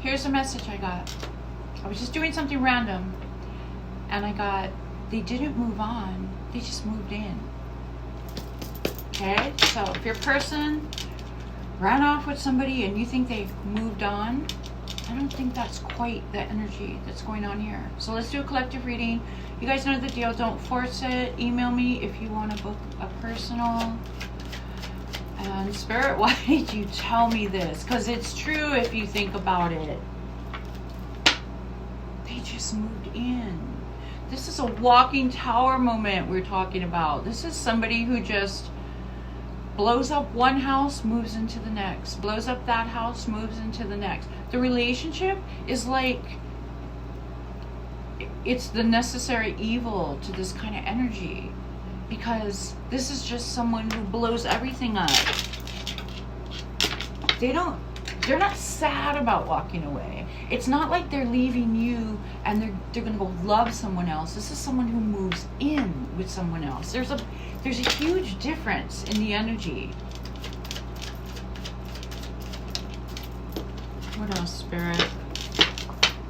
Here's a message I got. I was just doing something random, and I got, they didn't move on, they just moved in. Okay, so if your person ran off with somebody and you think they moved on, I don't think that's quite the energy that's going on here. So let's do a collective reading. You guys know the deal. Don't force it. Email me if you want to book a personal. And Spirit, why did you tell me this? Because it's true if you think about it. They just moved in. This is a walking tower moment we're talking about. This is somebody who just blows up one house, moves into the next. Blows up that house, moves into the next. The relationship is like, it's the necessary evil to this kind of energy. Because this is just someone who blows everything up. They're not sad about walking away. It's not like they're leaving you and they're gonna go love someone else. This is someone who moves in with someone else. There's a huge difference in the energy. What else, Spirit?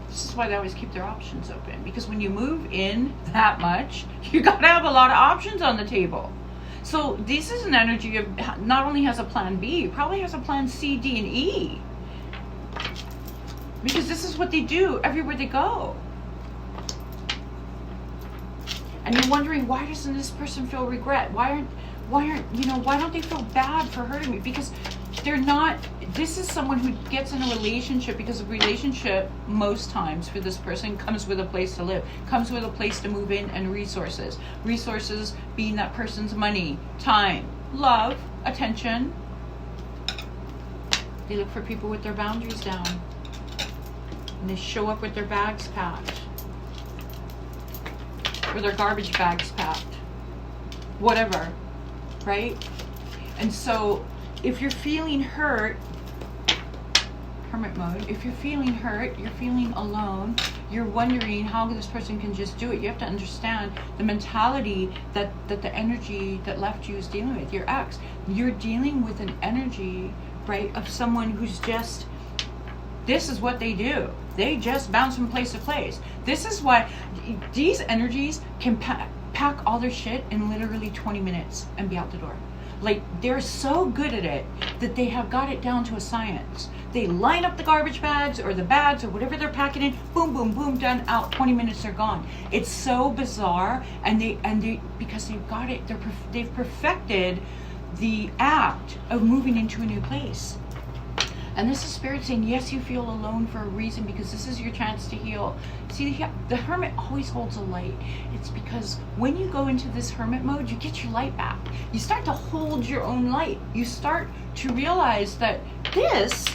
This is why they always keep their options open. Because when you move in that much, you gotta have a lot of options on the table. So this is an energy of not only has a plan B, probably has a plan C, D, and E. Because this is what they do everywhere they go. And you're wondering, why doesn't this person feel regret? Why don't they feel bad for hurting me? Because they're not, this is someone who gets in a relationship because a relationship most times for this person comes with a place to live, comes with a place to move in, and resources. Resources being that person's money, time, love, attention. They look for people with their boundaries down. And they show up with their bags packed. Or their garbage bags packed. Whatever. Right? And so if you're feeling hurt, hermit mode, if you're feeling hurt, you're feeling alone, you're wondering how this person can just do it, you have to understand the mentality that the energy that left you is dealing with, your ex. You're dealing with an energy, right, of someone who's just, this is what they do. They just bounce from place to place. This is why these energies can pack all their shit in literally 20 minutes and be out the door. Like, they're so good at it that they have got it down to a science. They line up the garbage bags or the bags or whatever they're packing in, boom, boom, boom, done, out, 20 minutes, they're gone. It's so bizarre, and they because they've got it, they've perfected the act of moving into a new place. And this is Spirit saying, yes, you feel alone for a reason, because this is your chance to heal. See, the Hermit always holds a light. It's because when you go into this Hermit mode, you get your light back. You start to hold your own light. You start to realize that this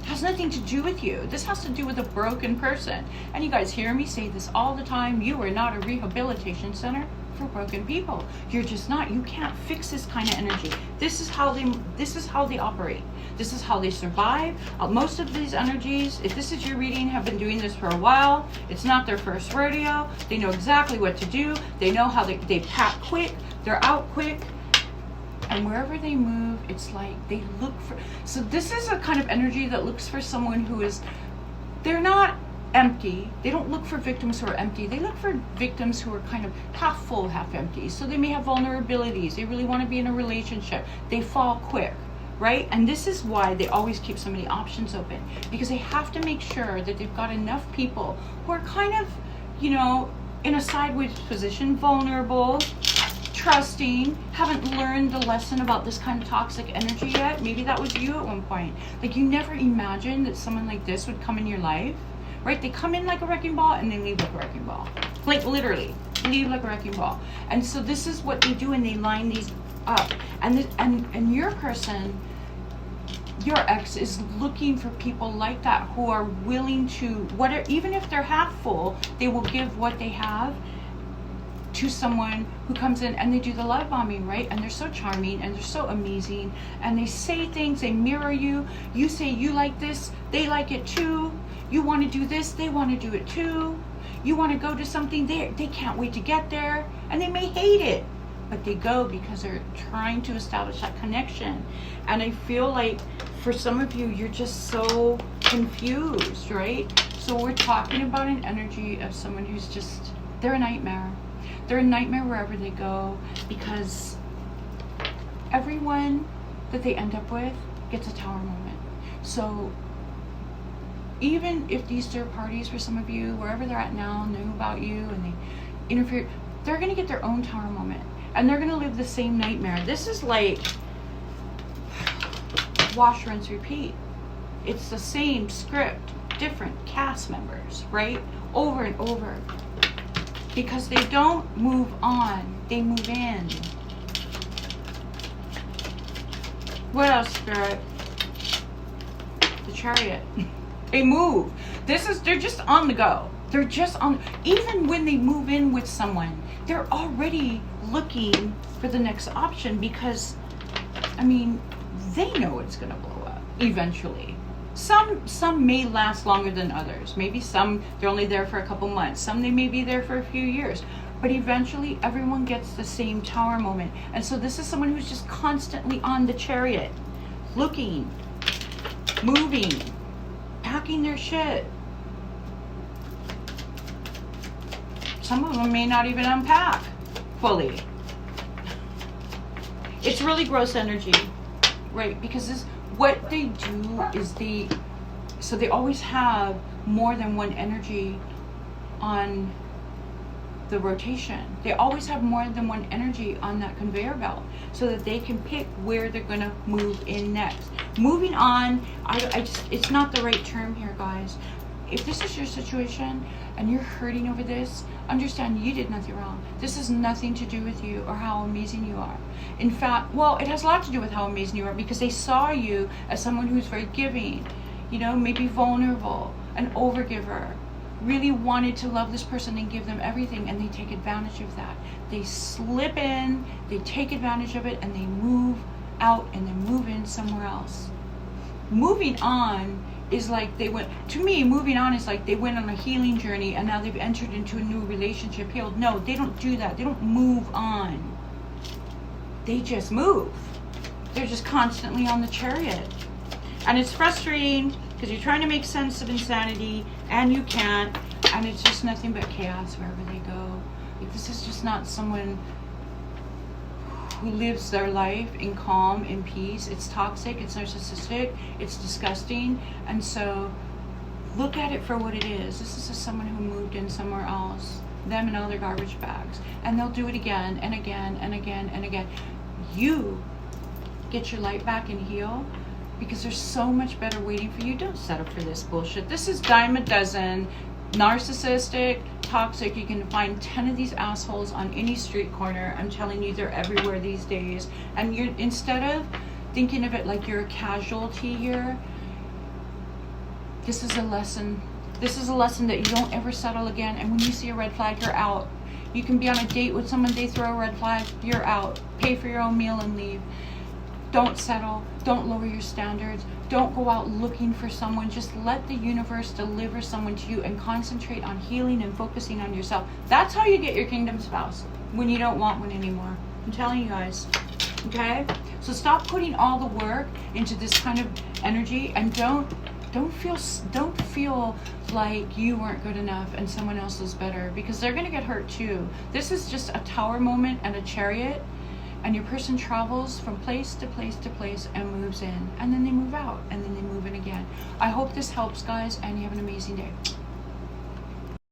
has nothing to do with you. This has to do with a broken person. And you guys hear me say this all the time. You are not a rehabilitation center for broken people. You're just not. You can't fix this kind of energy. This is how they operate. This is how they survive. Most of these energies, if this is your reading, have been doing this for a while. It's not their first rodeo. They know exactly what to do. They know how they pack quick. They're out quick. And wherever they move, it's like they look for. So this is a kind of energy that looks for someone who is, they're not empty. They don't look for victims who are empty. They look for victims who are kind of half full, half empty. So they may have vulnerabilities. They really want to be in a relationship. They fall quick, right? And this is why they always keep so many options open, because they have to make sure that they've got enough people who are kind of, in a sideways position, vulnerable, trusting, haven't learned the lesson about this kind of toxic energy yet. Maybe that was you at one point. Like, you never imagined that someone like this would come in your life. Right? They come in like a wrecking ball and they leave like a wrecking ball. Like, literally, leave like a wrecking ball. And so this is what they do, and they line these up. And your person, your ex, is looking for people like that who are willing to, whatever, even if they're half full, they will give what they have to someone who comes in, and they do the love bombing, right? And they're so charming and they're so amazing, and they say things, they mirror you. You say you like this, they like it too. You want to do this, they want to do it too. You want to go to something, they can't wait to get there, and they may hate it, but they go because they're trying to establish that connection. And I feel like for some of you, you're just so confused, right? So we're talking about an energy of someone who's just, they're a nightmare. They're a nightmare wherever they go, because everyone that they end up with gets a tower moment. So even if these third parties, for some of you, wherever they're at now, knew about you and they interfered, they're going to get their own tower moment. And they're going to live the same nightmare. This is like wash, rinse, repeat. It's the same script, different cast members, right? Over and over. Because they don't move on, they move in. What else, Spirit? The Chariot. They move. They're just on the go. They're just on, even when they move in with someone, they're already looking for the next option, because, I mean, they know it's gonna blow up eventually. Some may last longer than others. Maybe some, they're only there for a couple months. Some, they may be there for a few years. But eventually, everyone gets the same tower moment. And so this is someone who's just constantly on the Chariot, looking, moving, packing their shit. Some of them may not even unpack fully. It's really gross energy, right? Because this, what they do is they always have more than one energy on the rotation. They always have more than one energy on that conveyor belt, so that they can pick where they're gonna move in next. Moving on, it's not the right term here, guys. If this is your situation and you're hurting over this, understand you did nothing wrong. This has nothing to do with you or how amazing you are. In fact, well, it has a lot to do with how amazing you are, because they saw you as someone who's very giving, you know, maybe vulnerable, an overgiver, really wanted to love this person and give them everything, and they take advantage of that. They slip in, they take advantage of it, and they move out and then move in somewhere else. Moving on is like they went, to me, moving on is like they went on a healing journey and now they've entered into a new relationship, healed. No, they don't do that. They don't move on. They just move. They're just constantly on the Chariot. And it's frustrating because you're trying to make sense of insanity and you can't, and it's just nothing but chaos wherever they go. Like, this is just not someone who lives their life in calm, in peace. It's toxic, it's narcissistic, it's disgusting. And so look at it for what it is. This is just someone who moved in somewhere else, them and all their garbage bags, and they'll do it again and again and again and again. You get your light back and heal, because there's so much better waiting for you. Don't settle for this bullshit. This is dime a dozen. Narcissistic, toxic. You can find 10 of these assholes on any street corner. I'm telling you, they're everywhere these days. And you're, instead of thinking of it like you're a casualty here, this is a lesson. This is a lesson that you don't ever settle again. And when you see a red flag, you're out. You can be on a date with someone, they throw a red flag, you're out. Pay for your own meal and leave. Don't settle. Don't lower your standards. Don't go out looking for someone. Just let the universe deliver someone to you and concentrate on healing and focusing on yourself. That's how you get your kingdom spouse, when you don't want one anymore. I'm telling you guys. Okay? So stop putting all the work into this kind of energy, and don't feel like you weren't good enough and someone else is better, because they're going to get hurt too. This is just a tower moment and a Chariot. And your person travels from place to place to place and moves in. And then they move out. And then they move in again. I hope this helps, guys. And you have an amazing day.